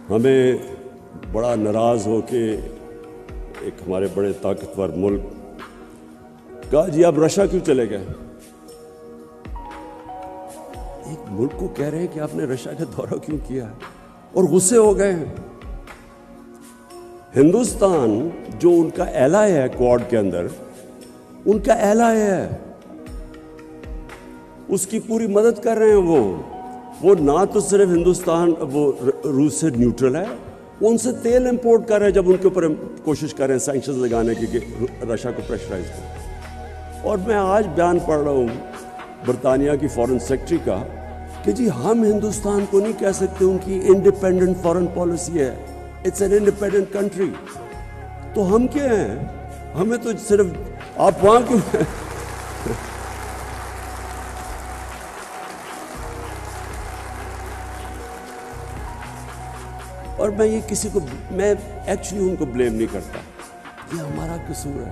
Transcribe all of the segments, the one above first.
ہمیں بڑا ناراض ہو کے ایک ہمارے بڑے طاقتور ملک کہا جی آپ رشیا کیوں چلے گئے؟ ایک ملک کو کہہ رہے ہیں کہ آپ نے رشیا کا دورہ کیوں کیا ہے، اور غصے ہو گئے ہیں۔ ہندوستان جو ان کا ایلائی ہے کوڈ کے اندر، ان کا ایلائی ہے، اس کی پوری مدد کر رہے ہیں۔ وہ نہ تو صرف ہندوستان وہ روس سے نیوٹرل ہے، وہ ان سے تیل امپورٹ کر رہے ہیں جب ان کے اوپر کوشش کر رہے ہیں سینکشنز لگانے کی کہ رشیا کو پریشرائز کریں۔ اور میں آج بیان پڑھ رہا ہوں برطانیہ کی فارن سیکرٹری کا کہ جی ہم ہندوستان کو نہیں کہہ سکتے ان کی انڈیپینڈنٹ فارن پالیسی ہے، اٹس این انڈیپینڈنٹ کنٹری۔ تو ہم کیا ہیں؟ ہمیں تو صرف آپ وہاں کیوں اور میں یہ کسی کو میں ایکچولی ان کو بلیم نہیں کرتا، یہ ہمارا قصور ہے۔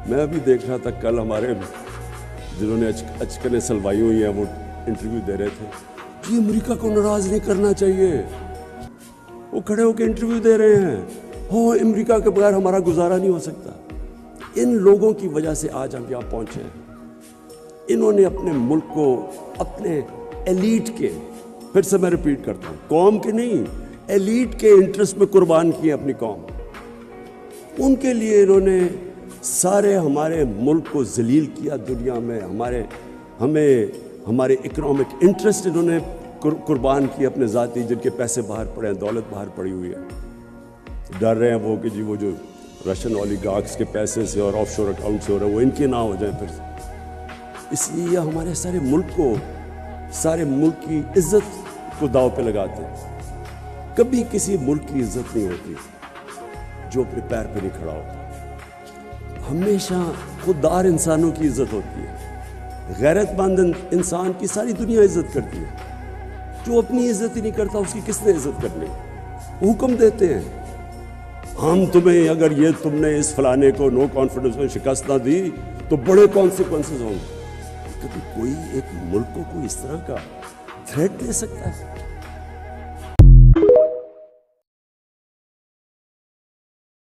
میں ابھی دیکھ رہا تھا کل ہمارے جنہوں نے اچکنیں سلوائی ہوئی ہیں وہ انٹرویو دے رہے تھے، جی امریکہ کو ناراض نہیں کرنا چاہیے، وہ کھڑے ہو کے انٹرویو دے رہے ہیں، ہو امریکہ کے بغیر ہمارا گزارا نہیں ہو سکتا۔ ان لوگوں کی وجہ سے آج ہم یہاں پہنچے ہیں۔ انہوں نے اپنے ملک کو اپنے ایلیٹ کے، پھر سے میں ریپیٹ کرتا ہوں، قوم کے نہیں، ایلیٹ کے انٹرسٹ میں قربان کی اپنی قوم۔ ان کے لیے انہوں نے سارے ہمارے ملک کو ذلیل کیا دنیا میں، ہمارے اکنامک انٹرسٹ انہوں نے قربان کیے اپنے ذاتی، جن کے پیسے باہر پڑے ہیں، دولت باہر پڑی ہوئی ہے۔ ڈر رہے ہیں وہ کہ جی وہ جو رشین اولیگارکس کے پیسے سے اور آف شور اکاؤنٹ سے ہو رہے ہیں وہ ان کے نہ ہو جائیں پھر سے۔ اس لیے یہ ہمارے سارے ملک کی عزت کو داؤ پہ لگاتے ہیں۔ کبھی کسی ملک کی عزت نہیں ہوتی جو اپنے پیر پہ نہیں کھڑا ہوتا۔ ہمیشہ خوددار انسانوں کی عزت ہوتی ہے۔ غیرت مند انسان کی ساری دنیا عزت کرتی ہے۔ جو اپنی عزت ہی نہیں کرتا اس کی کس نے عزت کرنی؟ حکم دیتے ہیں ہم تمہیں، اگر یہ تم نے اس فلانے کو نو کانفیڈنس میں شکست نہ دی تو بڑے کانسیکوینسز ہوں گے۔ کبھی کوئی ایک ملک کو کوئی اس طرح کا تھریٹ دے سکتا ہے؟